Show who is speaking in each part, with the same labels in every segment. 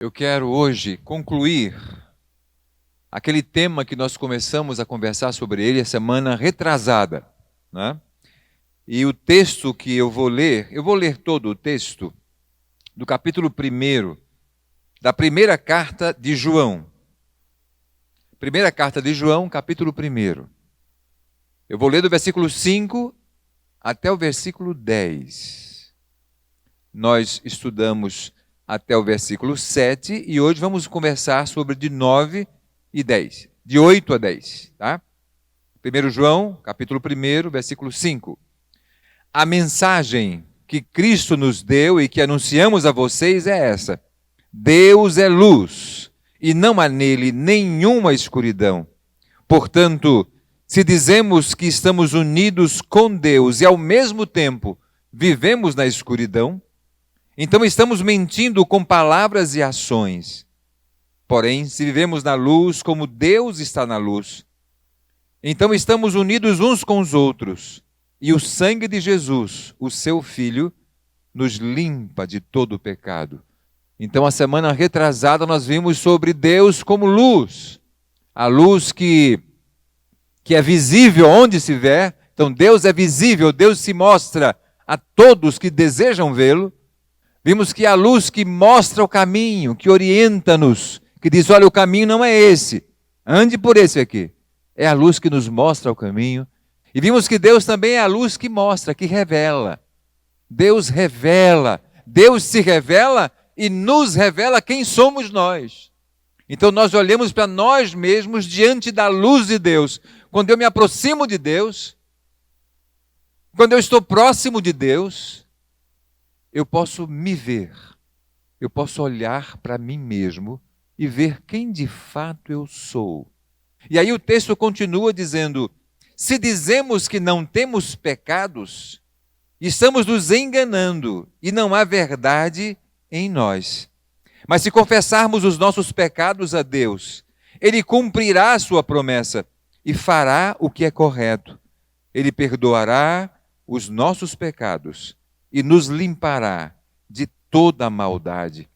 Speaker 1: Eu quero hoje concluir aquele tema que nós começamos a conversar sobre ele a semana retrasada, né? E o texto que eu vou ler todo o texto do capítulo 1 da primeira carta de João. Primeira carta de João, capítulo 1. Eu vou ler do versículo 5 até o versículo 10. Nós estudamos até o versículo 7, e hoje vamos conversar sobre de 9 e 10, de 8 a 10, tá? 1 João, capítulo 1, versículo 5. A mensagem que Cristo nos deu e que anunciamos a vocês é essa: Deus é luz, e não há nele nenhuma escuridão. Portanto, se dizemos que estamos unidos com Deus e ao mesmo tempo vivemos na escuridão, então estamos mentindo com palavras e ações. Porém, se vivemos na luz como Deus está na luz, então estamos unidos uns com os outros. E o sangue de Jesus, o seu Filho, nos limpa de todo o pecado. Então, a semana retrasada, nós vimos sobre Deus como luz. A luz que é visível onde se vê. Então, Deus é visível, Deus se mostra a todos que desejam vê-lo. Vimos que a luz que mostra o caminho, que orienta-nos, que diz, olha, o caminho não é esse, ande por esse aqui. É a luz que nos mostra o caminho. E vimos que Deus também é a luz que mostra, que revela. Deus revela, Deus se revela e nos revela quem somos nós. Então nós olhamos para nós mesmos diante da luz de Deus. Quando eu me aproximo de Deus, quando eu estou próximo de Deus, eu posso me ver, eu posso olhar para mim mesmo e ver quem de fato eu sou. E aí o texto continua dizendo, se dizemos que não temos pecados, estamos nos enganando e não há verdade em nós. Mas se confessarmos os nossos pecados a Deus, Ele cumprirá a sua promessa e fará o que é correto. Ele perdoará os nossos pecados e nos limpará de toda a maldade.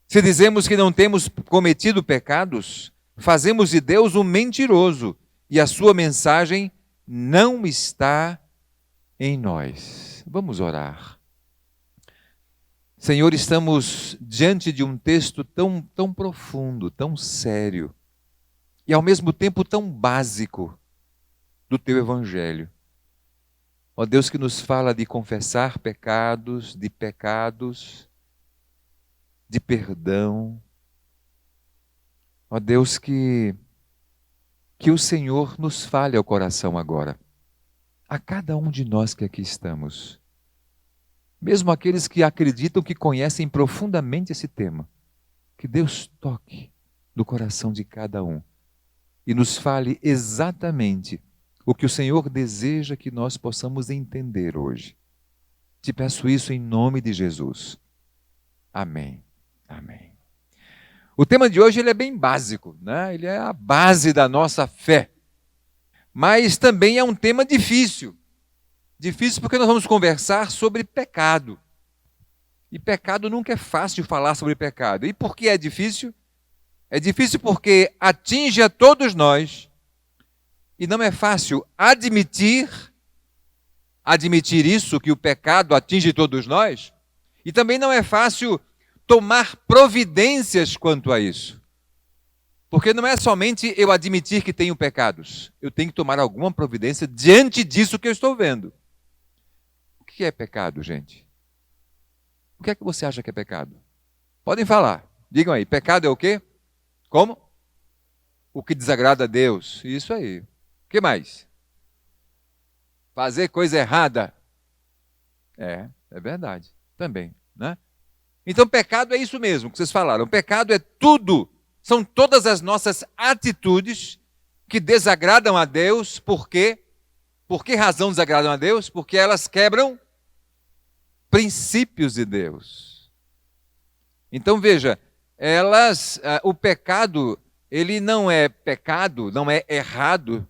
Speaker 1: Se dizemos que não temos cometido pecados, fazemos de Deus um mentiroso e a sua mensagem não está em nós. Vamos orar. Senhor, estamos diante de um texto tão profundo, tão sério e ao mesmo tempo tão básico do Teu Evangelho. Ó Deus, que nos fala de confessar pecados, de perdão. Ó Deus, que o Senhor nos fale ao coração agora, a cada um de nós que aqui estamos. Mesmo aqueles que acreditam que conhecem profundamente esse tema, que Deus toque no coração de cada um e nos fale exatamente o que o Senhor deseja que nós possamos entender hoje. Te peço isso em nome de Jesus. Amém. Amém. O tema de hoje ele é bem básico, né? Ele é a base da nossa fé. Mas também é um tema difícil. Difícil porque nós vamos conversar sobre pecado. E pecado nunca é fácil falar sobre pecado. E por que é difícil? É difícil porque atinge a todos nós. E não é fácil admitir isso, que o pecado atinge todos nós. E também não é fácil tomar providências quanto a isso. Porque não é somente eu admitir que tenho pecados. Eu tenho que tomar alguma providência diante disso que eu estou vendo. O que é pecado, gente? O que é que você acha que é pecado? Podem falar. Digam aí, pecado é o quê? Como? O que desagrada a Deus. Isso aí. O que mais? Fazer coisa errada. É verdade. Também, né? Então, pecado é isso mesmo que vocês falaram. Pecado é tudo, são todas as nossas atitudes que desagradam a Deus. Por quê? Por que razão desagradam a Deus? Porque elas quebram princípios de Deus. Então, veja, o pecado, ele não é pecado, não é errado,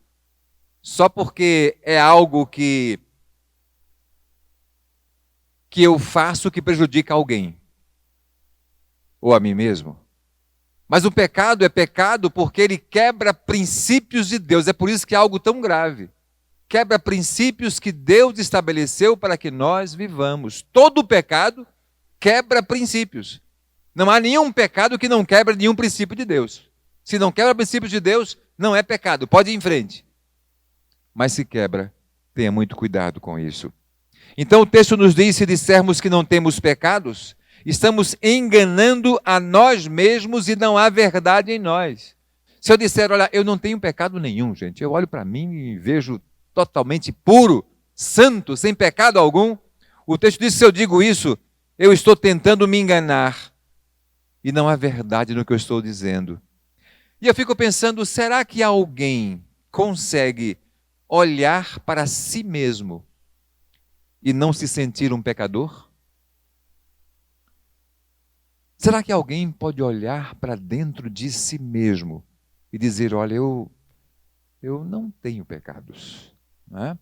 Speaker 1: só porque é algo que eu faço que prejudica alguém. ou a mim mesmo. Mas o pecado é pecado porque ele quebra princípios de Deus. É por isso que é algo tão grave. Quebra princípios que Deus estabeleceu para que nós vivamos. Todo pecado quebra princípios. Não há nenhum pecado que não quebra nenhum princípio de Deus. Se não quebra princípios de Deus, não é pecado. Pode ir em frente. Mas se quebra, tenha muito cuidado com isso. Então o texto nos diz, se dissermos que não temos pecados, estamos enganando a nós mesmos e não há verdade em nós. Se eu disser, olha, eu não tenho pecado nenhum, gente, eu olho para mim e vejo totalmente puro, santo, sem pecado algum, o texto diz que se eu digo isso, eu estou tentando me enganar e não há verdade no que eu estou dizendo. E eu fico pensando, será que alguém consegue olhar para si mesmo e não se sentir um pecador? Será que alguém pode olhar para dentro de si mesmo e dizer, olha, eu não tenho pecados, né?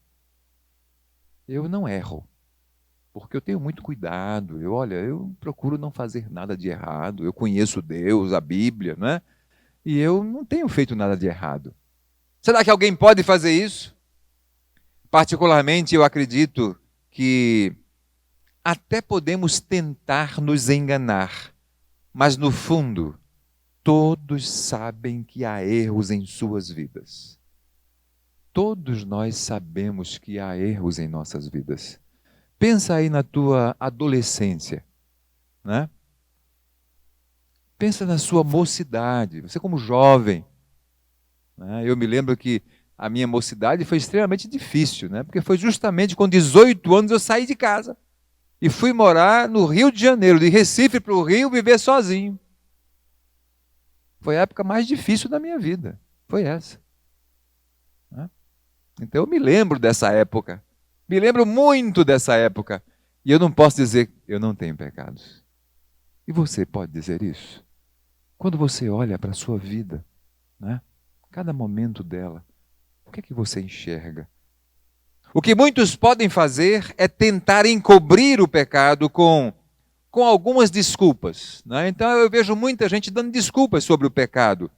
Speaker 1: Eu não erro, porque eu tenho muito cuidado, eu procuro não fazer nada de errado, eu conheço Deus, a Bíblia, né? E eu não tenho feito nada de errado. Será que alguém pode fazer isso? Particularmente, eu acredito que até podemos tentar nos enganar, mas no fundo, todos sabem que há erros em suas vidas. Todos nós sabemos que há erros em nossas vidas. Pensa aí na tua adolescência, né? Pensa na sua mocidade, você como jovem, né? Eu me lembro que a minha mocidade foi extremamente difícil, né? Porque foi justamente com 18 anos eu saí de casa e fui morar no Rio de Janeiro, de Recife para o Rio, viver sozinho. Foi a época mais difícil da minha vida, foi essa, né? Então eu me lembro dessa época, me lembro muito dessa época, e eu não posso dizer que eu não tenho pecados. E você pode dizer isso? Quando você olha para a sua vida, né? Cada momento dela, o que é que você enxerga? O que muitos podem fazer é tentar encobrir o pecado com algumas desculpas, né? Então eu vejo muita gente dando desculpas sobre o pecado.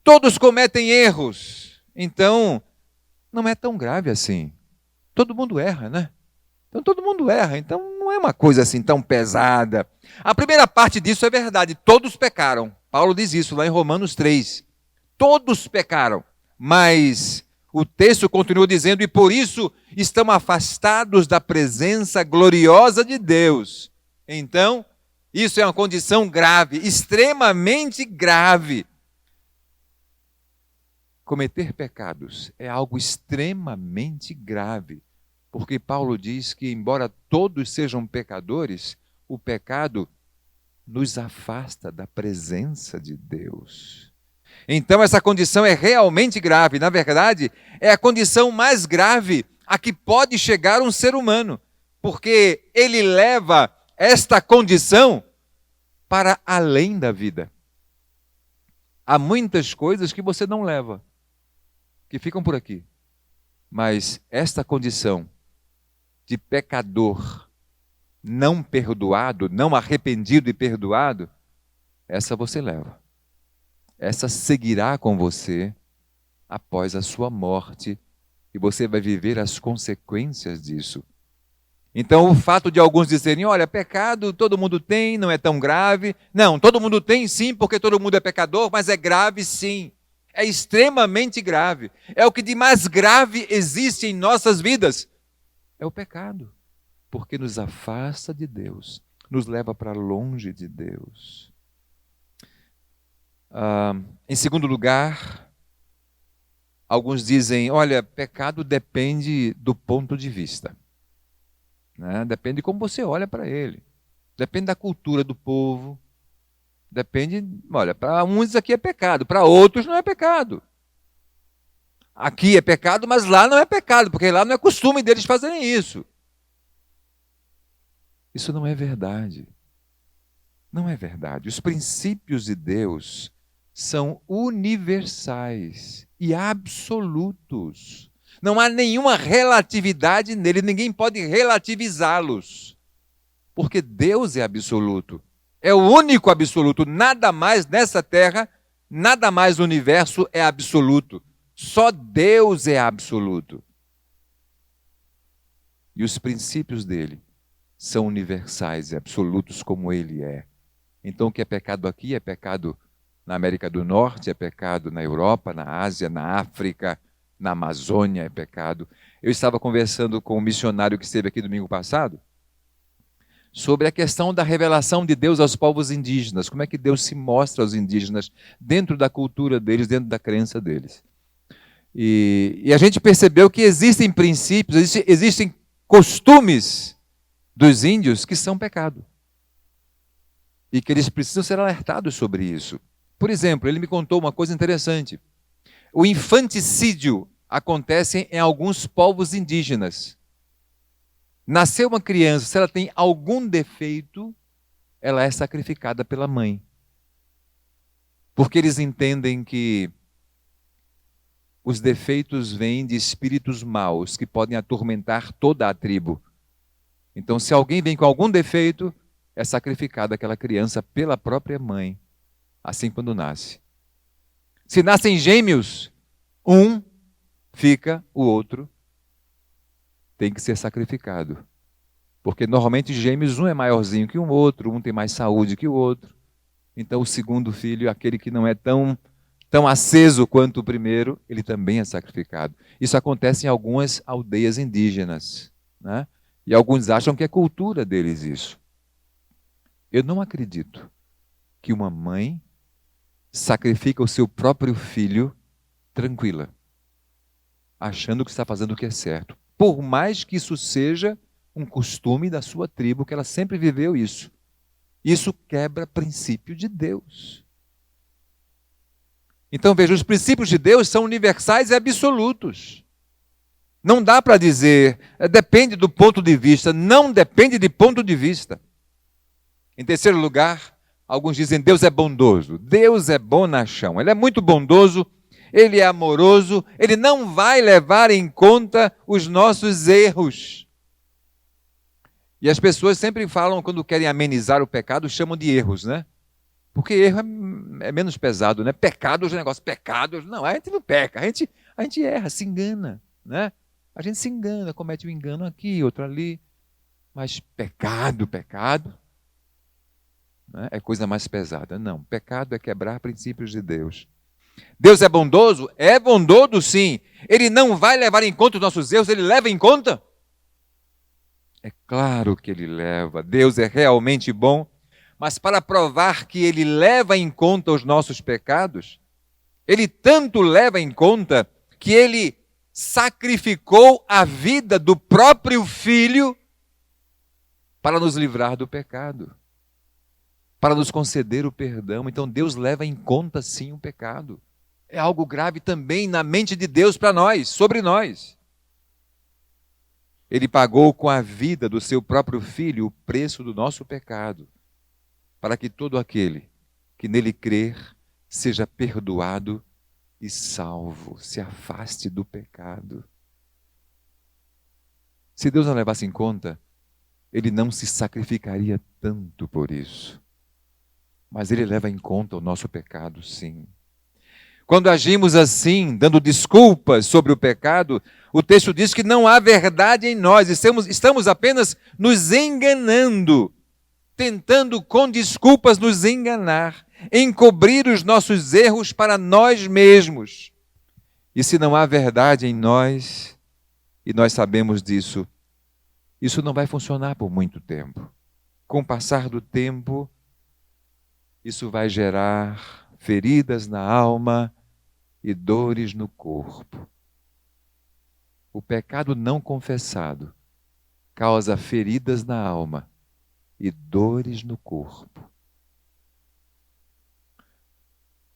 Speaker 1: Todos cometem erros, então não é tão grave assim. Todo mundo erra, né? Então todo mundo erra, então não é uma coisa assim tão pesada. A primeira parte disso é verdade, todos pecaram. Paulo diz isso lá em Romanos 3. Todos pecaram, mas o texto continua dizendo, e por isso estão afastados da presença gloriosa de Deus. Então, isso é uma condição grave, extremamente grave. Cometer pecados é algo extremamente grave, porque Paulo diz que, embora todos sejam pecadores, o pecado nos afasta da presença de Deus. Então essa condição é realmente grave. Na verdade, é a condição mais grave a que pode chegar um ser humano, porque ele leva esta condição para além da vida. Há muitas coisas que você não leva, que ficam por aqui. Mas esta condição de pecador não perdoado, não arrependido e perdoado, essa você leva. Essa seguirá com você após a sua morte e você vai viver as consequências disso. Então o fato de alguns dizerem, olha, pecado todo mundo tem, não é tão grave. Não, todo mundo tem sim, porque todo mundo é pecador, mas é grave sim. É extremamente grave. É o que de mais grave existe em nossas vidas. É o pecado, porque nos afasta de Deus, nos leva para longe de Deus. Em segundo lugar, alguns dizem, olha, pecado depende do ponto de vista, né? Depende de como você olha para ele, depende da cultura do povo, depende, olha, para uns aqui é pecado, para outros não é pecado. Aqui é pecado, mas lá não é pecado, porque lá não é costume deles fazerem isso. Isso não é verdade. Não é verdade. Os princípios de Deus são universais e absolutos. Não há nenhuma relatividade nele, ninguém pode relativizá-los, porque Deus é absoluto. É o único absoluto. Nada mais nessa terra, nada mais no universo é absoluto. Só Deus é absoluto. E os princípios dele são universais e absolutos como ele é. Então o que é pecado aqui é pecado na América do Norte, é pecado na Europa, na Ásia, na África, na Amazônia é pecado. Eu estava conversando com um missionário que esteve aqui domingo passado sobre a questão da revelação de Deus aos povos indígenas, como é que Deus se mostra aos indígenas dentro da cultura deles, dentro da crença deles. E a gente percebeu que existem princípios, existem costumes dos índios que são pecado. E que eles precisam ser alertados sobre isso. Por exemplo, ele me contou uma coisa interessante. O infanticídio acontece em alguns povos indígenas. Nasceu uma criança, se ela tem algum defeito, ela é sacrificada pela mãe. Porque eles entendem que os defeitos vêm de espíritos maus que podem atormentar toda a tribo. Então, se alguém vem com algum defeito, é sacrificada aquela criança pela própria mãe, assim quando nasce. Se nascem gêmeos, um fica, o outro tem que ser sacrificado. Porque normalmente gêmeos, um é maiorzinho que o outro, um tem mais saúde que o outro. Então o segundo filho, aquele que não é tão aceso quanto o primeiro, ele também é sacrificado. Isso acontece em algumas aldeias indígenas, né? E alguns acham que é cultura deles isso. Eu não acredito que uma mãe sacrifica o seu próprio filho tranquila, achando que está fazendo o que é certo. Por mais que isso seja um costume da sua tribo, que ela sempre viveu isso. Isso quebra princípio de Deus. Então veja, os princípios de Deus são universais e absolutos. Não dá para dizer, depende do ponto de vista. Não depende de ponto de vista. Em terceiro lugar, alguns dizem Deus é bondoso. Deus é bonachão. Ele é muito bondoso, ele é amoroso, ele não vai levar em conta os nossos erros. E as pessoas sempre falam, quando querem amenizar o pecado, chamam de erros, né? Porque erro é menos pesado, né? Pecado é um negócio, pecado, não, a gente não peca, a gente erra, se engana, né? A gente se engana, comete um engano aqui, outro ali, mas pecado, né? É coisa mais pesada. Não, pecado é quebrar princípios de Deus. Deus é bondoso? É bondoso sim. Ele não vai levar em conta os nossos erros, ele leva em conta? É claro que ele leva. Deus é realmente bom, mas para provar que ele leva em conta os nossos pecados, ele tanto leva em conta que ele sacrificou a vida do próprio filho para nos livrar do pecado, para nos conceder o perdão. Então Deus leva em conta sim o pecado. É algo grave também na mente de Deus para nós, sobre nós. Ele pagou com a vida do seu próprio filho o preço do nosso pecado, para que todo aquele que nele crer seja perdoado e salvo, se afaste do pecado. Se Deus não levasse em conta, ele não se sacrificaria tanto por isso. Mas ele leva em conta o nosso pecado, sim. Quando agimos assim, dando desculpas sobre o pecado, o texto diz que não há verdade em nós, estamos apenas nos enganando, tentando com desculpas nos enganar, encobrir os nossos erros para nós mesmos. E se não há verdade em nós, e nós sabemos disso, isso não vai funcionar por muito tempo. Com o passar do tempo, isso vai gerar feridas na alma e dores no corpo. O pecado não confessado causa feridas na alma e dores no corpo.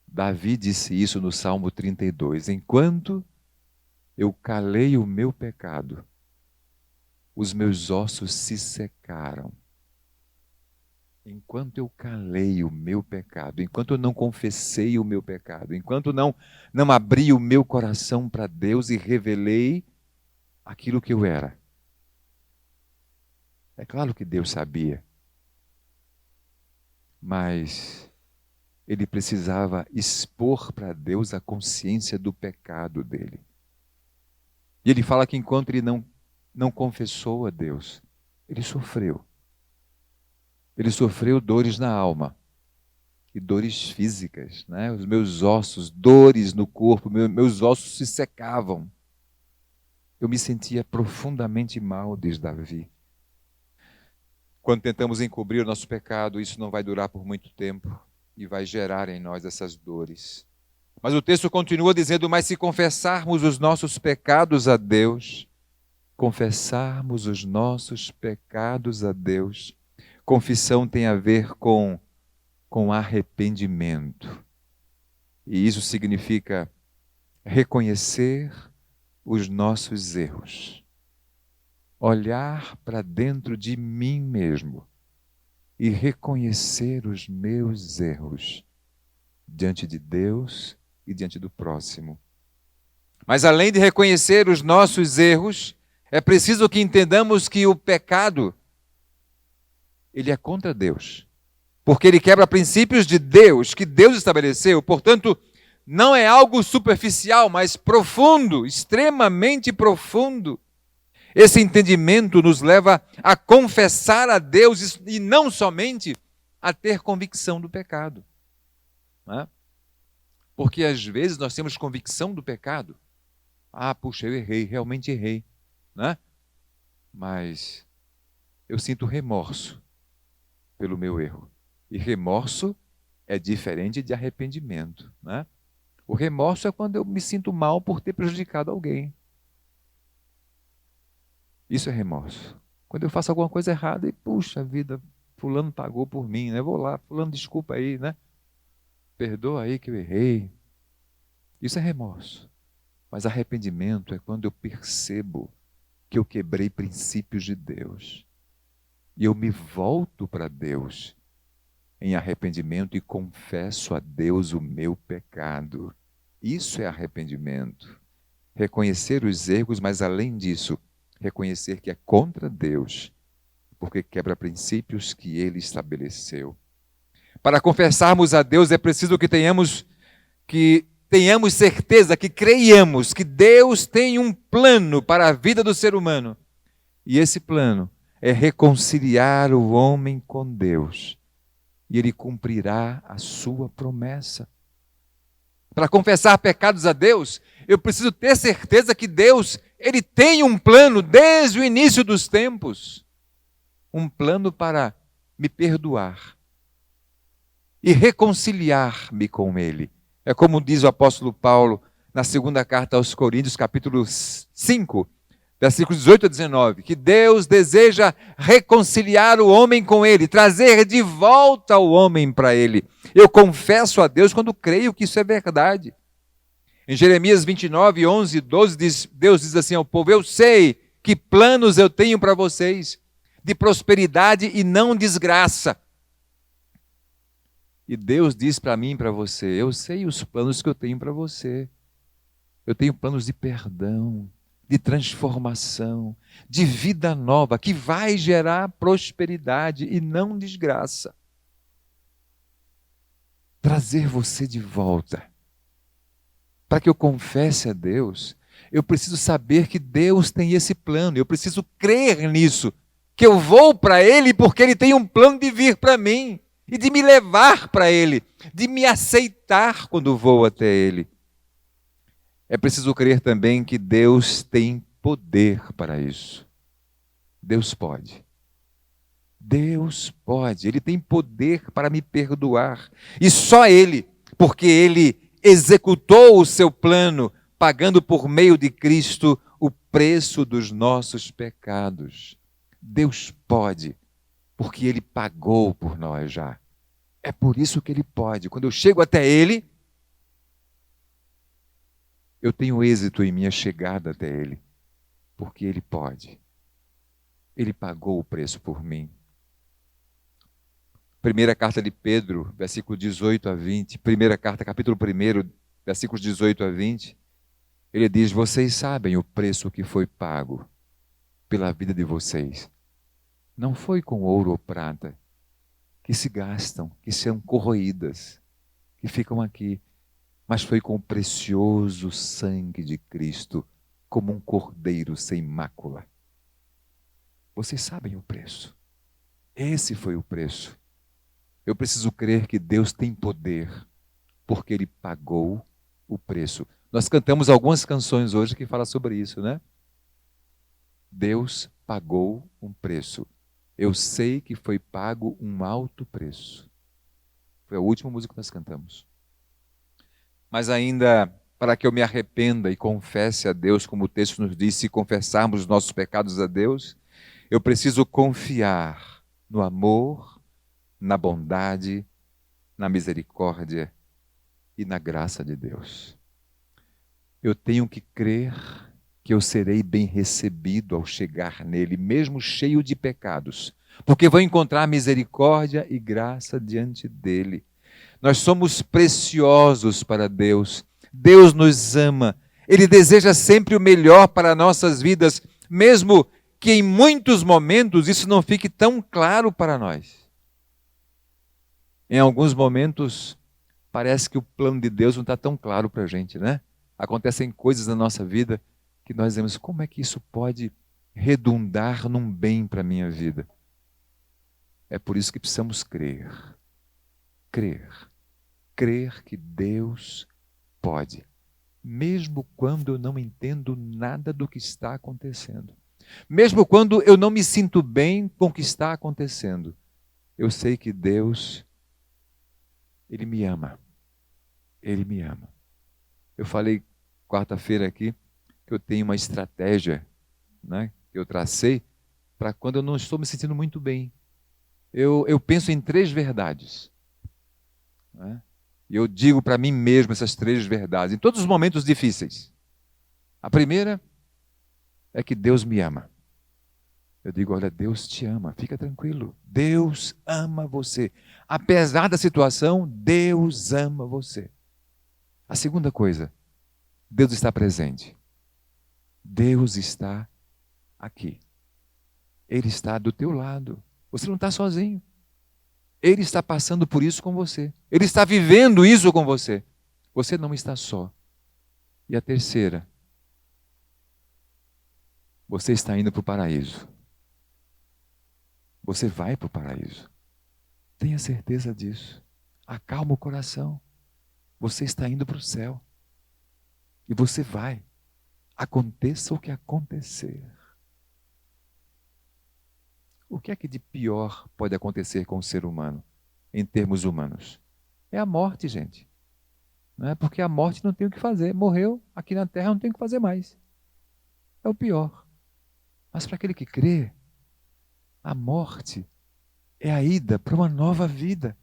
Speaker 1: Davi disse isso no Salmo 32. Enquanto eu calei o meu pecado, os meus ossos se secaram. Enquanto eu calei o meu pecado, enquanto eu não confessei o meu pecado, enquanto não abri o meu coração para Deus e revelei aquilo que eu era. É claro que Deus sabia. mas ele precisava expor para Deus a consciência do pecado dele. E ele fala que enquanto ele não confessou a Deus, ele sofreu. Ele sofreu dores na alma e dores físicas, né? Os meus ossos, dores no corpo, meus ossos se secavam. Eu me sentia profundamente mal, diz Davi. Quando tentamos encobrir o nosso pecado, isso não vai durar por muito tempo e vai gerar em nós essas dores. Mas o texto continua dizendo, mas se confessarmos os nossos pecados a Deus, confessarmos os nossos pecados a Deus, confissão tem a ver com arrependimento. E isso significa reconhecer os nossos erros. Olhar para dentro de mim mesmo e reconhecer os meus erros diante de Deus e diante do próximo. Mas além de reconhecer os nossos erros, é preciso que entendamos que o pecado, ele é contra Deus. Porque ele quebra princípios de Deus, que Deus estabeleceu. Portanto, não é algo superficial, mas profundo, extremamente profundo. Esse entendimento nos leva a confessar a Deus e não somente a ter convicção do pecado. Não é? Porque às vezes nós temos convicção do pecado. Puxa, eu errei, realmente errei. Não é? Mas eu sinto remorso pelo meu erro. E remorso é diferente de arrependimento. Não é? O remorso é quando eu me sinto mal por ter prejudicado alguém. Isso é remorso. Quando eu faço alguma coisa errada e, puxa vida, fulano pagou por mim, né? Vou lá, fulano, desculpa aí, né? Perdoa aí que eu errei. Isso é remorso. Mas arrependimento é quando eu percebo que eu quebrei princípios de Deus. E eu me volto para Deus em arrependimento e confesso a Deus o meu pecado. Isso é arrependimento. Reconhecer os erros, mas além disso, reconhecer que é contra Deus, porque quebra princípios que Ele estabeleceu. Para confessarmos a Deus é preciso que tenhamos certeza, que creiamos que Deus tem um plano para a vida do ser humano. E esse plano é reconciliar o homem com Deus. E Ele cumprirá a sua promessa. Para confessar pecados a Deus, eu preciso ter certeza que Deus, Ele tem um plano desde o início dos tempos. Um plano para me perdoar e reconciliar-me com Ele. É como diz o apóstolo Paulo na segunda carta aos Coríntios, capítulo 5, versículos 18 a 19, que Deus deseja reconciliar o homem com Ele, trazer de volta o homem para Ele. Eu confesso a Deus quando creio que isso é verdade. Em Jeremias 29, 11 e 12, Deus diz assim ao povo, eu sei que planos eu tenho para vocês, de prosperidade e não desgraça. E Deus diz para mim e para você, eu sei os planos que eu tenho para você. Eu tenho planos de perdão, de transformação, de vida nova, que vai gerar prosperidade e não desgraça. Trazer você de volta. Para que eu confesse a Deus, eu preciso saber que Deus tem esse plano, eu preciso crer nisso, que eu vou para Ele porque Ele tem um plano de vir para mim e de me levar para Ele, de me aceitar quando vou até Ele. É preciso crer também que Deus tem poder para isso. Deus pode. Deus pode. Ele tem poder para me perdoar. E só Ele, porque Ele executou o seu plano, pagando por meio de Cristo o preço dos nossos pecados. Deus pode, porque Ele pagou por nós já. É por isso que Ele pode. Quando eu chego até Ele, eu tenho êxito em minha chegada até Ele, porque Ele pode. Ele pagou o preço por mim. Primeira carta de Pedro, versículo 18 a 20. Primeira carta, capítulo 1, versículos 18 a 20. Ele diz, vocês sabem o preço que foi pago pela vida de vocês. Não foi com ouro ou prata, que se gastam, que são corroídas, que ficam aqui. Mas foi com o precioso sangue de Cristo, como um cordeiro sem mácula. Vocês sabem o preço. Esse foi o preço. Eu preciso crer que Deus tem poder, porque Ele pagou o preço. Nós cantamos algumas canções hoje que falam sobre isso, né? Deus pagou um preço. Eu sei que foi pago um alto preço. Foi a última música que nós cantamos. Mas ainda, para que eu me arrependa e confesse a Deus, como o texto nos diz, se confessarmos os nossos pecados a Deus, eu preciso confiar no amor, na bondade, na misericórdia e na graça de Deus. Eu tenho que crer que eu serei bem recebido ao chegar nele, mesmo cheio de pecados, porque vou encontrar misericórdia e graça diante dele. Nós somos preciosos para Deus. Deus nos ama. Ele deseja sempre o melhor para nossas vidas, mesmo que em muitos momentos isso não fique tão claro para nós. Em alguns momentos, parece que o plano de Deus não está tão claro para a gente, né? Acontecem coisas na nossa vida que nós dizemos, como é que isso pode redundar num bem para a minha vida? É por isso que precisamos crer. Crer que Deus pode, mesmo quando eu não entendo nada do que está acontecendo. Mesmo quando eu não me sinto bem com o que está acontecendo. Eu sei que Deus, Ele me ama. Ele me ama. Eu falei quarta-feira aqui que eu tenho uma estratégia, né, que eu tracei para quando eu não estou me sentindo muito bem. Eu penso em 3 verdades. Né? E eu digo para mim mesmo essas 3 verdades, em todos os momentos difíceis. A primeira é que Deus me ama. Eu digo, olha, Deus te ama, fica tranquilo. Deus ama você. Apesar da situação, Deus ama você. A segunda coisa, Deus está presente. Deus está aqui. Ele está do teu lado. Você não está sozinho. Ele está passando por isso com você. Ele está vivendo isso com você. Você não está só. E a terceira, você está indo para o paraíso. Você vai para o paraíso. Tenha certeza disso. Acalma o coração. Você está indo para o céu. E você vai. Aconteça o que acontecer. O que é que de pior pode acontecer com o ser humano, em termos humanos? É a morte, gente. Não é? Porque a morte não tem o que fazer. Morreu, aqui na terra não tem o que fazer mais. É o pior. Mas para aquele que crê, a morte é a ida para uma nova vida.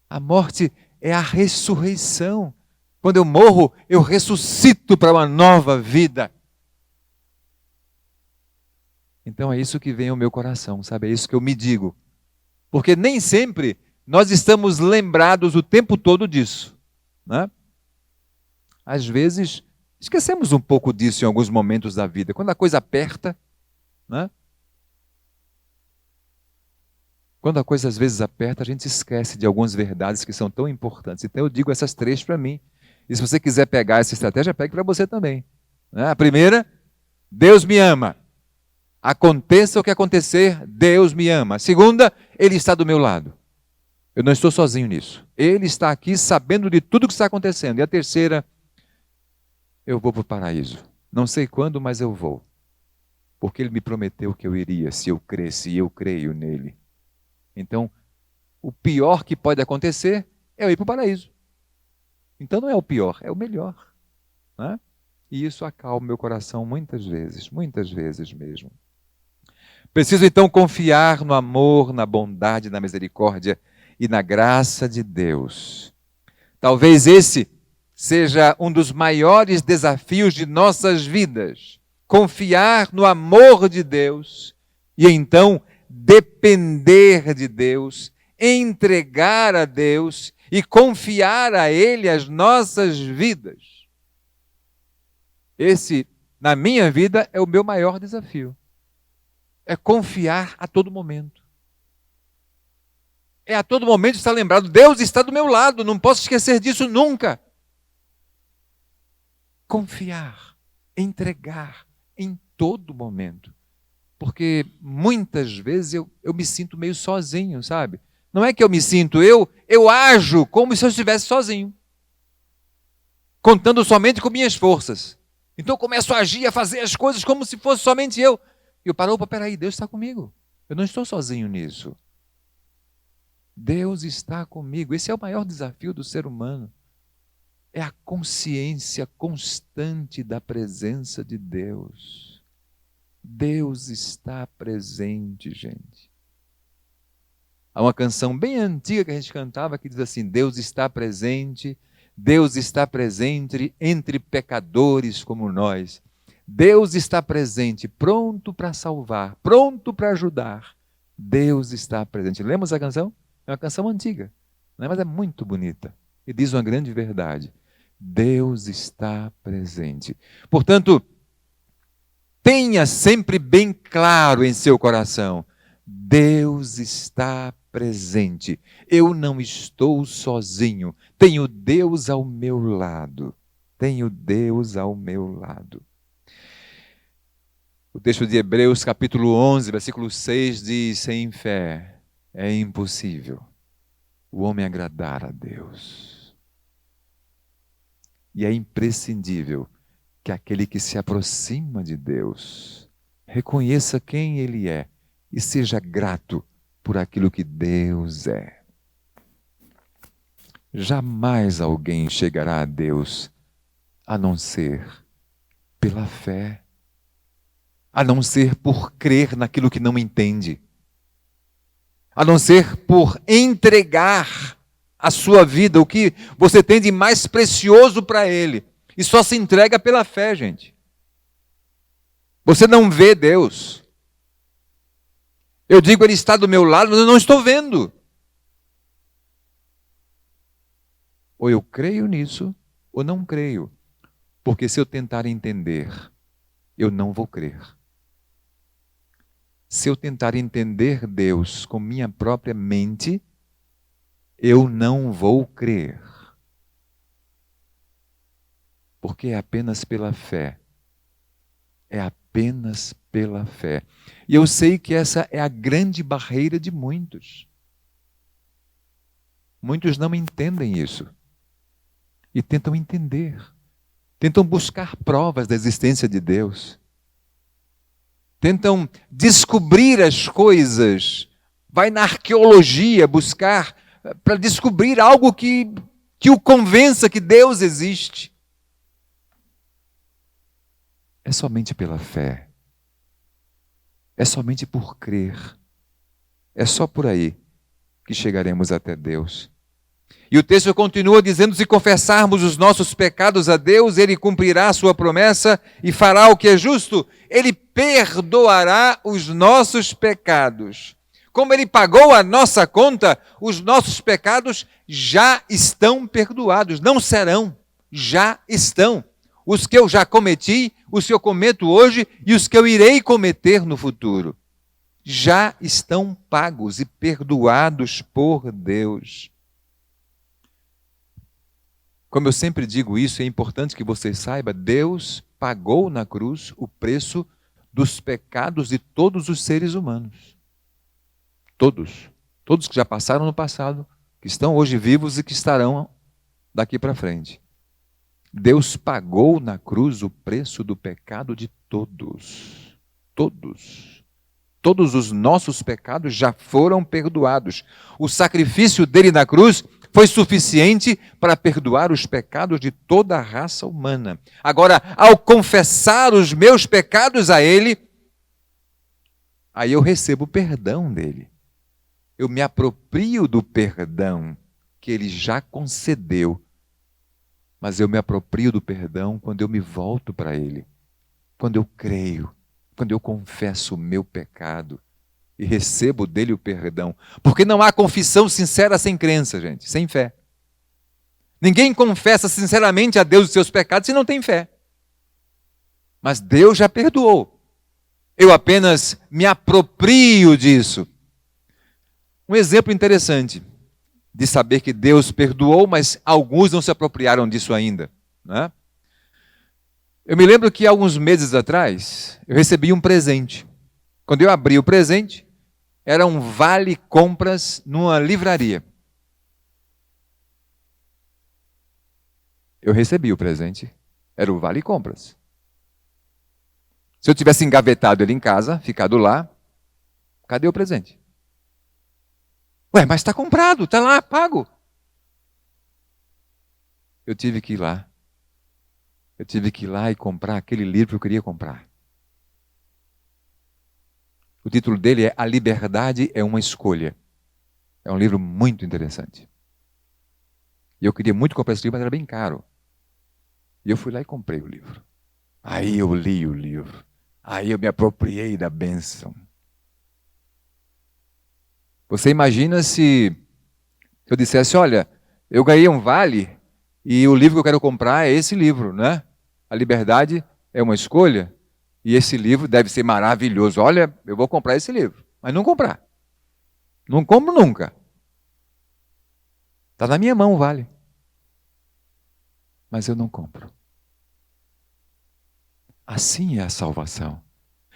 Speaker 1: A morte é a ressurreição. Quando eu morro, eu ressuscito para uma nova vida. Então é isso que vem ao meu coração, sabe? É isso que eu me digo. Porque nem sempre nós estamos lembrados o tempo todo disso. Né? Às vezes, esquecemos um pouco disso em alguns momentos da vida. Quando a coisa aperta, né? Quando a coisa às vezes aperta, a gente esquece de algumas verdades que são tão importantes. Então eu digo essas 3 para mim. E se você quiser pegar essa estratégia, pegue para você também. Né? A primeira, Deus me ama. Aconteça o que acontecer, Deus me ama. A segunda, Ele está do meu lado. Eu não estou sozinho nisso. Ele está aqui sabendo de tudo o que está acontecendo. E a terceira, eu vou para o paraíso. Não sei quando, mas eu vou. Porque Ele me prometeu que eu iria, se eu cresce, e eu creio nele. Então, o pior que pode acontecer é eu ir para o paraíso. Então não é o pior, é o melhor. Né? E isso acalma meu coração muitas vezes mesmo. Preciso então confiar no amor, na bondade, na misericórdia e na graça de Deus. Talvez esse seja um dos maiores desafios de nossas vidas. Confiar no amor de Deus e então depender de Deus, entregar a Deus e confiar a Ele as nossas vidas. Esse, na minha vida, é o meu maior desafio. É confiar a todo momento. É a todo momento estar lembrado, Deus está do meu lado, não posso esquecer disso nunca. Confiar, entregar em todo momento. Porque muitas vezes eu me sinto meio sozinho, sabe? Não é que eu me sinto, eu ajo como se eu estivesse sozinho. Contando somente com minhas forças. Então eu começo a agir, a fazer as coisas como se fosse somente eu. E eu paro, opa, peraí, Deus está comigo. Eu não estou sozinho nisso. Deus está comigo. Esse é o maior desafio do ser humano. É a consciência constante da presença de Deus. Deus está presente, gente. Há uma canção bem antiga que a gente cantava que diz assim: Deus está presente entre pecadores como nós. Deus está presente, pronto para salvar, pronto para ajudar. Deus está presente. Lembra essa canção? É uma canção antiga, né? Mas é muito bonita e diz uma grande verdade. Deus está presente. Portanto, tenha sempre bem claro em seu coração, Deus está presente. Eu não estou sozinho. Tenho Deus ao meu lado. Tenho Deus ao meu lado. O texto de Hebreus, capítulo 11, versículo 6 diz: sem fé é impossível o homem agradar a Deus. E é imprescindível que aquele que se aproxima de Deus reconheça quem Ele é e seja grato por aquilo que Deus é. Jamais alguém chegará a Deus a não ser pela fé, a não ser por crer naquilo que não entende, a não ser por entregar a sua vida, o que você tem de mais precioso para Ele. E só se entrega pela fé, gente. Você não vê Deus. Eu digo, Ele está do meu lado, mas eu não estou vendo. Ou eu creio nisso, ou não creio. Porque se eu tentar entender, eu não vou crer. Se eu tentar entender Deus com minha própria mente, eu não vou crer. Porque é apenas pela fé. É apenas pela fé. E eu sei que essa é a grande barreira de muitos. Muitos não entendem isso. E tentam entender. Tentam buscar provas da existência de Deus. Tentam descobrir as coisas. Vai na arqueologia buscar para descobrir algo que o convença que Deus existe. É somente pela fé. É somente por crer. É só por aí que chegaremos até Deus. E o texto continua dizendo: se confessarmos os nossos pecados a Deus, Ele cumprirá a sua promessa e fará o que é justo. Ele perdoará os nossos pecados. Como Ele pagou a nossa conta, os nossos pecados já estão perdoados. Não serão, já estão. Os que eu já cometi, os que eu cometo hoje e os que eu irei cometer no futuro. Já estão pagos e perdoados por Deus. Como eu sempre digo isso, é importante que você saiba, Deus pagou na cruz o preço dos pecados de todos os seres humanos. Todos. Todos que já passaram no passado, que estão hoje vivos e que estarão daqui para frente. Deus pagou na cruz o preço do pecado de todos. Todos. Todos os nossos pecados já foram perdoados. O sacrifício dele na cruz foi suficiente para perdoar os pecados de toda a raça humana. Agora, ao confessar os meus pecados a Ele, aí eu recebo o perdão dele. Eu me aproprio do perdão que Ele já concedeu. Mas eu me aproprio do perdão quando eu me volto para Ele. Quando eu creio, quando eu confesso o meu pecado e recebo dele o perdão. Porque não há confissão sincera sem crença, gente, sem fé. Ninguém confessa sinceramente a Deus os seus pecados se não tem fé. Mas Deus já perdoou. Eu apenas me aproprio disso. Um exemplo interessante de saber que Deus perdoou, mas alguns não se apropriaram disso ainda, né? Eu me lembro que alguns meses atrás, eu recebi um presente. Quando eu abri o presente, era um vale-compras numa livraria. Eu recebi o presente, era o vale-compras. Se eu tivesse engavetado ele em casa, ficado lá, cadê o presente? Ué, mas está comprado, está lá, pago. Eu tive que ir lá. Eu tive que ir lá e comprar aquele livro que eu queria comprar. O título dele é A Liberdade é uma Escolha. É um livro muito interessante. E eu queria muito comprar esse livro, mas era bem caro. E eu fui lá e comprei o livro. Aí eu li o livro. Aí eu me apropriei da bênção. Você imagina se eu dissesse, olha, eu ganhei um vale e o livro que eu quero comprar é esse livro, né? A liberdade é uma escolha e esse livro deve ser maravilhoso. Olha, eu vou comprar esse livro, mas não comprar. Não compro nunca. Está na minha mão o vale. Mas eu não compro. Assim é a salvação.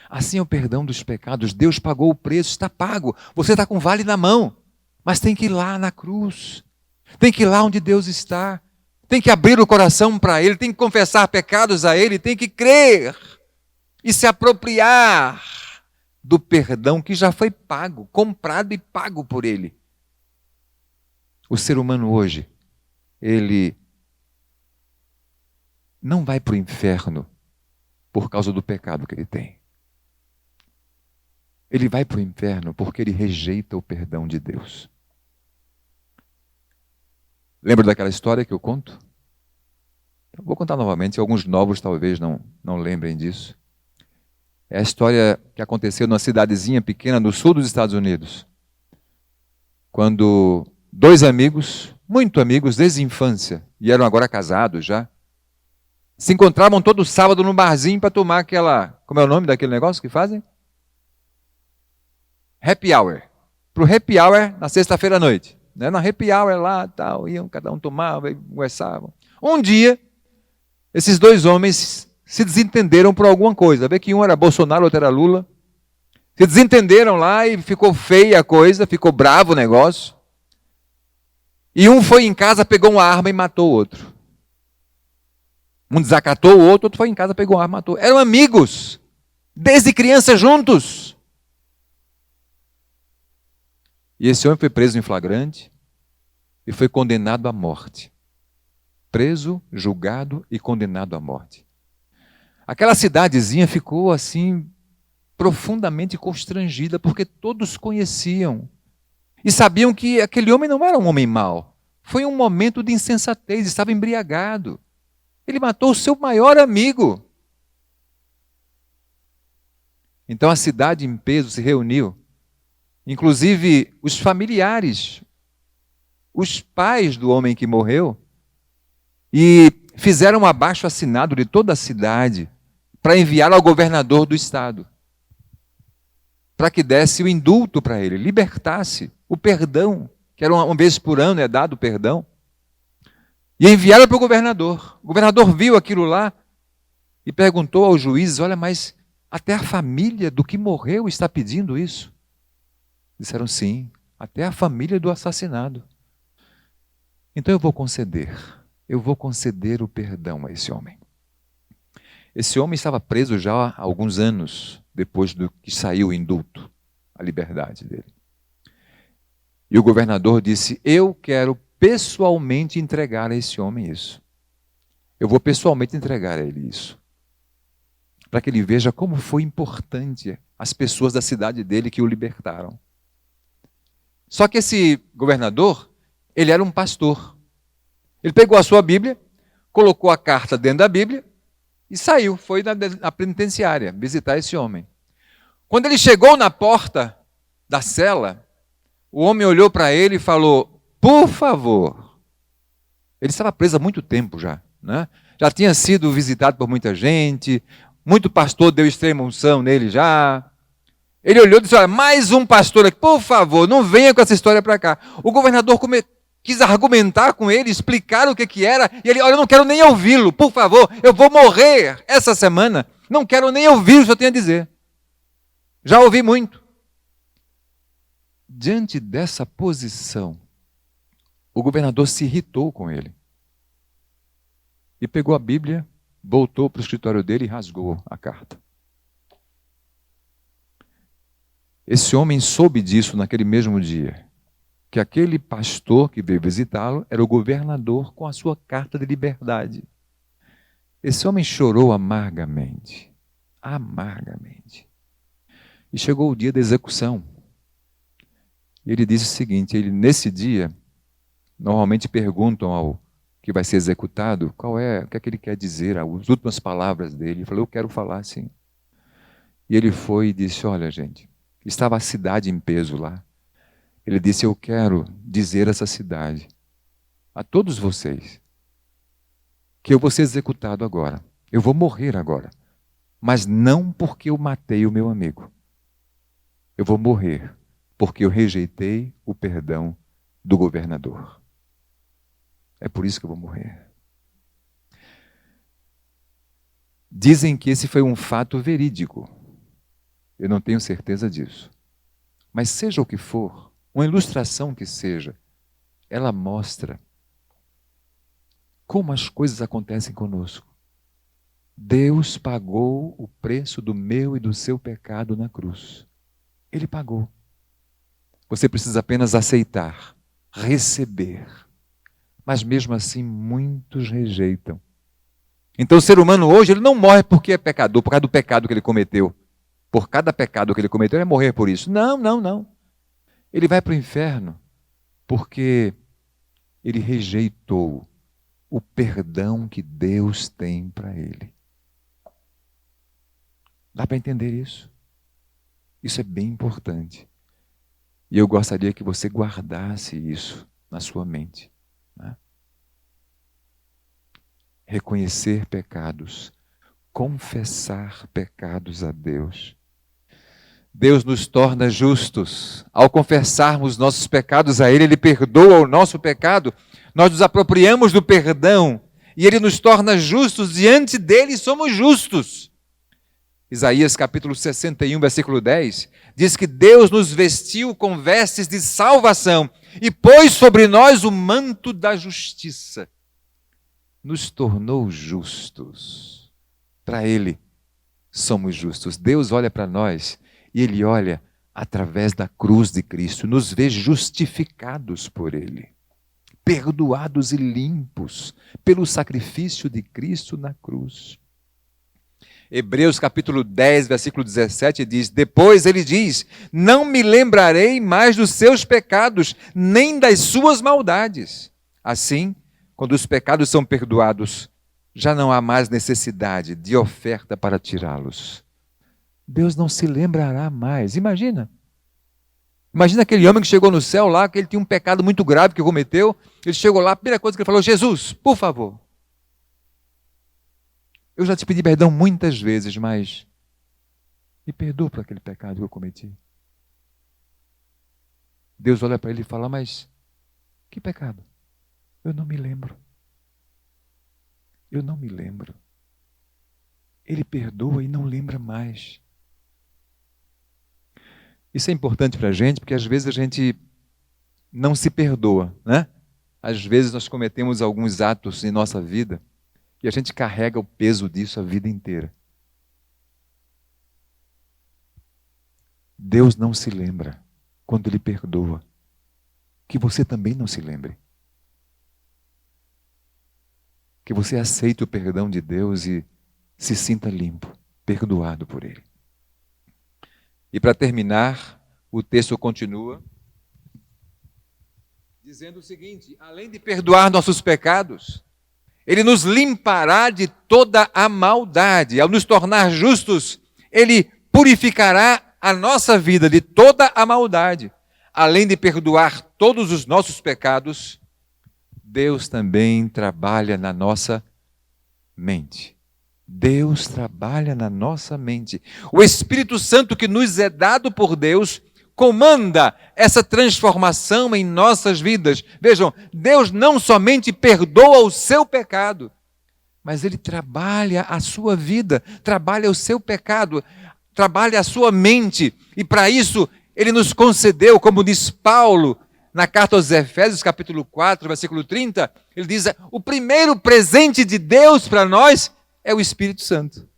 Speaker 1: Assim é o perdão dos pecados. Deus pagou o preço, está pago. Você está com o vale na mão, mas tem que ir lá na cruz. Tem que ir lá onde Deus está. Tem que abrir o coração para Ele, tem que confessar pecados a Ele, tem que crer e se apropriar do perdão que já foi pago, comprado e pago por Ele. O ser humano hoje, ele não vai para o inferno por causa do pecado que ele tem. Ele vai para o inferno porque ele rejeita o perdão de Deus. Lembra daquela história que eu conto? Eu vou contar novamente, alguns novos talvez não lembrem disso. É a história que aconteceu numa cidadezinha pequena no sul dos Estados Unidos. Quando dois amigos, muito amigos desde a infância, e eram agora casados já, se encontravam todo sábado num barzinho para tomar aquela... Como é o nome daquele negócio que fazem? Happy hour. Para o happy hour na sexta-feira à noite. Na happy hour lá, tal, iam, cada um tomava e conversavam. Um dia, esses dois homens se desentenderam por alguma coisa. Vê que um era Bolsonaro, outro era Lula. Se desentenderam lá e ficou feia a coisa, ficou bravo o negócio. E um foi em casa, pegou uma arma e matou o outro. Um desacatou o outro foi em casa, pegou uma arma e matou. Eram amigos, desde criança juntos. E esse homem foi preso em flagrante e foi condenado à morte. Preso, julgado e condenado à morte. Aquela cidadezinha ficou assim, profundamente constrangida, porque todos conheciam. E sabiam que aquele homem não era um homem mau. Foi um momento de insensatez, estava embriagado. Ele matou o seu maior amigo. Então a cidade em peso se reuniu. Inclusive os familiares, os pais do homem que morreu, e fizeram um abaixo-assinado de toda a cidade para enviar ao governador do estado, para que desse o indulto para ele, libertasse o perdão, que era uma vez por ano é dado o perdão, e enviaram para o governador. O governador viu aquilo lá e perguntou aos juízes, olha, mas até a família do que morreu está pedindo isso. Disseram sim, até a família do assassinado. Então eu vou conceder o perdão a esse homem. Esse homem estava preso já há alguns anos, depois do que saiu o indulto, a liberdade dele. E o governador disse, eu quero pessoalmente entregar a esse homem isso. Eu vou pessoalmente entregar a ele isso. Para que ele veja como foi importante as pessoas da cidade dele que o libertaram. Só que esse governador, ele era um pastor. Ele pegou a sua Bíblia, colocou a carta dentro da Bíblia e saiu, foi na penitenciária visitar esse homem. Quando ele chegou na porta da cela, o homem olhou para ele e falou, por favor. Ele estava preso há muito tempo já, né? Já tinha sido visitado por muita gente, muito pastor deu extrema unção nele já. Ele olhou e disse, olha, mais um pastor aqui, por favor, não venha com essa história para cá. O governador quis argumentar com ele, explicar o que era, e ele, olha, eu não quero nem ouvi-lo, por favor, eu vou morrer essa semana, não quero nem ouvir o que eu tenho a dizer. Já ouvi muito. Diante dessa posição, o governador se irritou com ele. E pegou a Bíblia, voltou para o escritório dele e rasgou a carta. Esse homem soube disso naquele mesmo dia, que aquele pastor que veio visitá-lo era o governador com a sua carta de liberdade. Esse homem chorou amargamente, amargamente. E chegou o dia da execução. E ele disse o seguinte, nesse dia, normalmente perguntam ao que vai ser executado, o que é que ele quer dizer, as últimas palavras dele. Ele falou, eu quero falar assim. E ele foi e disse, olha gente, estava a cidade em peso lá. Ele disse, eu quero dizer a essa cidade, a todos vocês, que eu vou ser executado agora. Eu vou morrer agora. Mas não porque eu matei o meu amigo. Eu vou morrer porque eu rejeitei o perdão do governador. É por isso que eu vou morrer. Dizem que esse foi um fato verídico. Eu não tenho certeza disso. Mas seja o que for, uma ilustração que seja, ela mostra como as coisas acontecem conosco. Deus pagou o preço do meu e do seu pecado na cruz. Ele pagou. Você precisa apenas aceitar, receber. Mas mesmo assim, muitos rejeitam. Então o ser humano hoje, ele não morre porque é pecador, por causa do pecado que ele cometeu. Por cada pecado que ele cometeu, ele vai morrer por isso. Não, não, não. Ele vai para o inferno porque ele rejeitou o perdão que Deus tem para ele. Dá para entender isso? Isso é bem importante. E eu gostaria que você guardasse isso na sua mente. Né? Reconhecer pecados, confessar pecados a Deus. Deus nos torna justos. Ao confessarmos nossos pecados a Ele, Ele perdoa o nosso pecado. Nós nos apropriamos do perdão e Ele nos torna justos. Diante dEle somos justos. Isaías capítulo 61, versículo 10, diz que Deus nos vestiu com vestes de salvação e pôs sobre nós o manto da justiça. Nos tornou justos. Para Ele somos justos. Deus olha para nós e Ele olha através da cruz de Cristo, nos vê justificados por Ele, perdoados e limpos pelo sacrifício de Cristo na cruz. Hebreus capítulo 10, versículo 17 diz, depois ele diz, não me lembrarei mais dos seus pecados, nem das suas maldades. Assim, quando os pecados são perdoados, já não há mais necessidade de oferta para tirá-los. Deus não se lembrará mais. Imagina aquele homem que chegou no céu lá, que ele tinha um pecado muito grave que cometeu, ele chegou lá, a primeira coisa que ele falou, Jesus, por favor, eu já te pedi perdão muitas vezes, mas me perdoa por aquele pecado que eu cometi. Deus olha para ele e fala, mas que pecado? Eu não me lembro. Eu não me lembro. Ele perdoa e não lembra mais. Isso é importante para a gente, porque às vezes a gente não se perdoa, né? Às vezes nós cometemos alguns atos em nossa vida e a gente carrega o peso disso a vida inteira. Deus não se lembra quando Ele perdoa. Que você também não se lembre. Que você aceite o perdão de Deus e se sinta limpo, perdoado por Ele. E para terminar, o texto continua dizendo o seguinte, além de perdoar nossos pecados, Ele nos limpará de toda a maldade. Ao nos tornar justos, Ele purificará a nossa vida de toda a maldade. Além de perdoar todos os nossos pecados, Deus também trabalha na nossa mente. Deus trabalha na nossa mente. O Espírito Santo que nos é dado por Deus comanda essa transformação em nossas vidas. Vejam, Deus não somente perdoa o seu pecado, mas Ele trabalha a sua vida, trabalha o seu pecado, trabalha a sua mente. E para isso, Ele nos concedeu, como diz Paulo, na carta aos Efésios, capítulo 4, versículo 30, ele diz, o primeiro presente de Deus para nós é o Espírito Santo.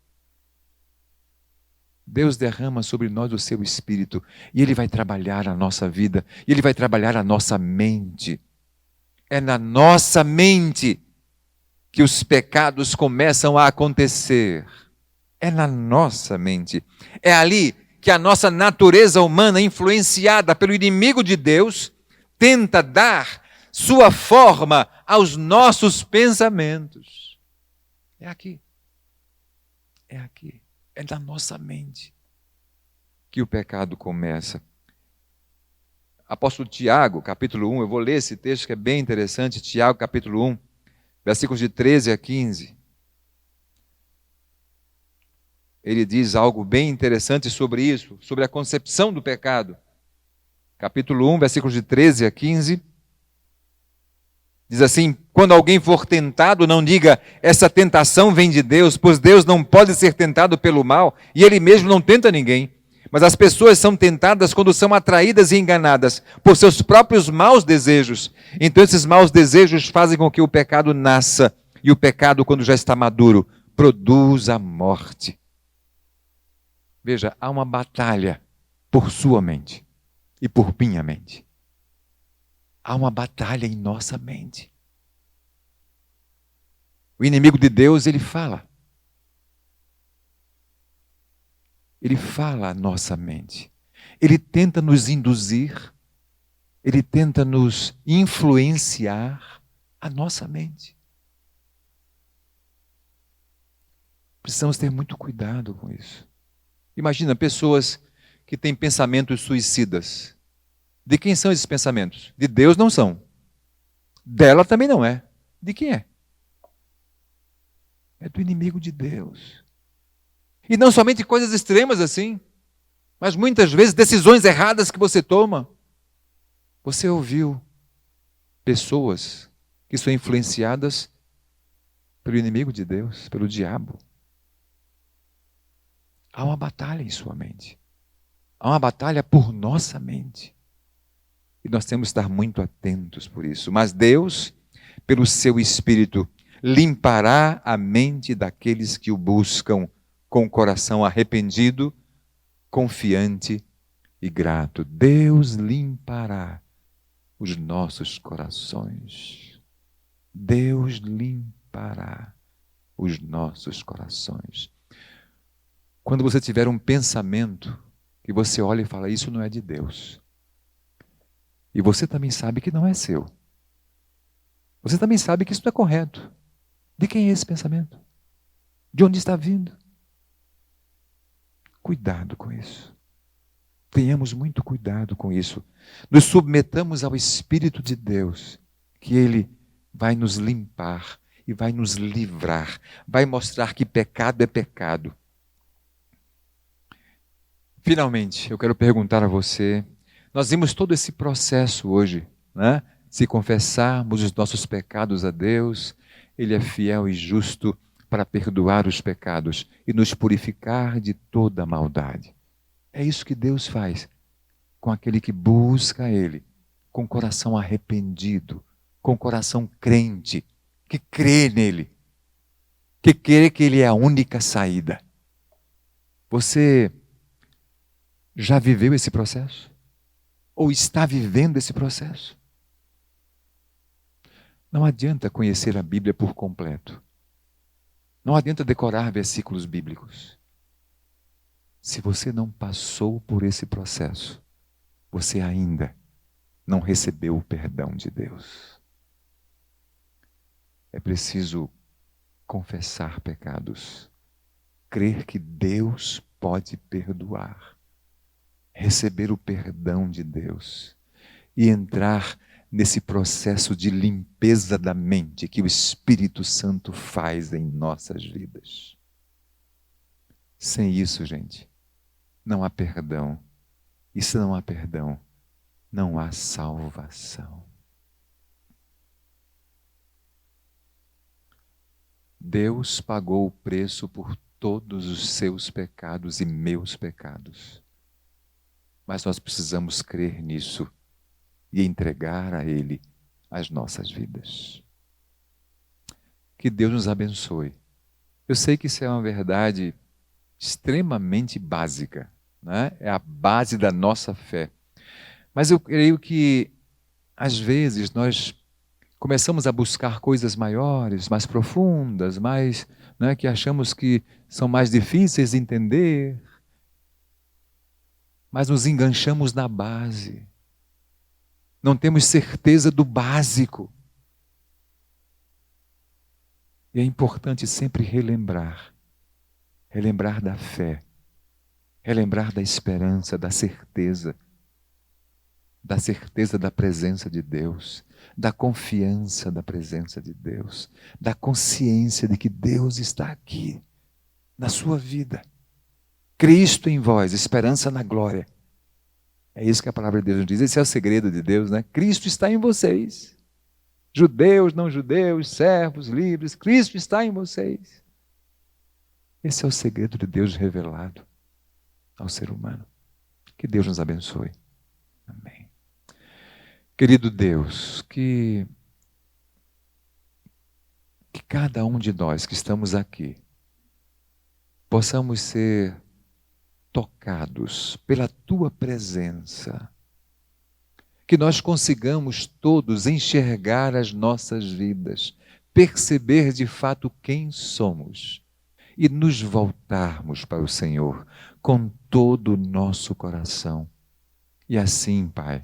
Speaker 1: Deus derrama sobre nós o seu Espírito e Ele vai trabalhar a nossa vida, e Ele vai trabalhar a nossa mente. É na nossa mente que os pecados começam a acontecer. É na nossa mente. É ali que a nossa natureza humana, influenciada pelo inimigo de Deus, tenta dar sua forma aos nossos pensamentos. É aqui. É aqui. É na nossa mente que o pecado começa. Apóstolo Tiago, capítulo 1, eu vou ler esse texto que é bem interessante, Tiago, capítulo 1, versículos de 13 a 15. Ele diz algo bem interessante sobre isso, sobre a concepção do pecado. Capítulo 1, versículos de 13 a 15. Diz assim, quando alguém for tentado, não diga, essa tentação vem de Deus, pois Deus não pode ser tentado pelo mal, e Ele mesmo não tenta ninguém. Mas as pessoas são tentadas quando são atraídas e enganadas por seus próprios maus desejos. Então esses maus desejos fazem com que o pecado nasça, e o pecado, quando já está maduro, produz a morte. Veja, há uma batalha por sua mente e por minha mente. Há uma batalha em nossa mente. O inimigo de Deus, ele fala. Ele fala a nossa mente. Ele tenta nos induzir. Ele tenta nos influenciar a nossa mente. Precisamos ter muito cuidado com isso. Imagina pessoas que têm pensamentos suicidas. De quem são esses pensamentos? De Deus não são. Dela também não é. De quem é? É do inimigo de Deus. E não somente coisas extremas assim, mas muitas vezes decisões erradas que você toma. Você ouviu pessoas que são influenciadas pelo inimigo de Deus, pelo diabo. Há uma batalha em sua mente. Há uma batalha por nossa mente. E nós temos que estar muito atentos por isso. Mas Deus, pelo seu Espírito, limpará a mente daqueles que o buscam com o coração arrependido, confiante e grato. Deus limpará os nossos corações. Deus limpará os nossos corações. Quando você tiver um pensamento que você olha e fala, isso não é de Deus. E você também sabe que não é seu. Você também sabe que isso não é correto. De quem é esse pensamento? De onde está vindo? Cuidado com isso. Tenhamos muito cuidado com isso. Nos submetamos ao Espírito de Deus, que Ele vai nos limpar e vai nos livrar. Vai mostrar que pecado é pecado. Finalmente, eu quero perguntar a você, nós vimos todo esse processo hoje, né? Se confessarmos os nossos pecados a Deus, Ele é fiel e justo para perdoar os pecados e nos purificar de toda maldade. É isso que Deus faz com aquele que busca Ele, com coração arrependido, com coração crente, que crê nele, que crê que Ele é a única saída. Você já viveu esse processo? Ou está vivendo esse processo? Não adianta conhecer a Bíblia por completo. Não adianta decorar versículos bíblicos. Se você não passou por esse processo, você ainda não recebeu o perdão de Deus. É preciso confessar pecados, crer que Deus pode perdoar, receber o perdão de Deus e entrar nesse processo de limpeza da mente que o Espírito Santo faz em nossas vidas. Sem isso, gente, não há perdão. E se não há perdão, não há salvação. Deus pagou o preço por todos os seus pecados e meus pecados. Mas nós precisamos crer nisso e entregar a Ele as nossas vidas. Que Deus nos abençoe. Eu sei que isso é uma verdade extremamente básica, né? É a base da nossa fé. Mas eu creio que, às vezes, nós começamos a buscar coisas maiores, mais profundas, mais, né, que achamos que são mais difíceis de entender, mas nos enganchamos na base. Não temos certeza do básico. E é importante sempre relembrar da fé, relembrar da esperança, da certeza da presença de Deus, da confiança da presença de Deus, da consciência de que Deus está aqui, na sua vida. Cristo em vós, esperança na glória. É isso que a palavra de Deus nos diz. Esse é o segredo de Deus, né? Cristo está em vocês. Judeus, não judeus, servos, livres, Cristo está em vocês. Esse é o segredo de Deus revelado ao ser humano. Que Deus nos abençoe. Amém. Querido Deus, que cada um de nós que estamos aqui possamos ser tocados pela Tua presença, que nós consigamos todos enxergar as nossas vidas, perceber de fato quem somos e nos voltarmos para o Senhor com todo o nosso coração. E assim, Pai,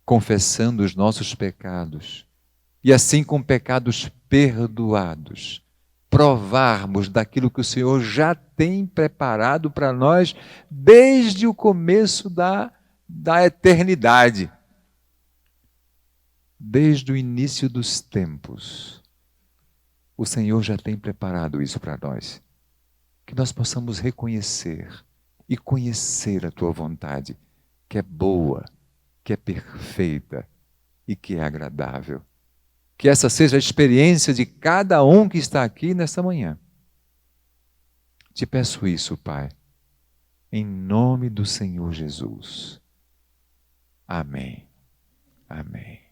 Speaker 1: confessando os nossos pecados, e assim com pecados perdoados, provarmos daquilo que o Senhor já tem preparado para nós desde o começo da eternidade. Desde o início dos tempos, o Senhor já tem preparado isso para nós. Que nós possamos reconhecer e conhecer a Tua vontade, que é boa, que é perfeita e que é agradável. Que essa seja a experiência de cada um que está aqui nesta manhã. Te peço isso, Pai, em nome do Senhor Jesus. Amém. Amém.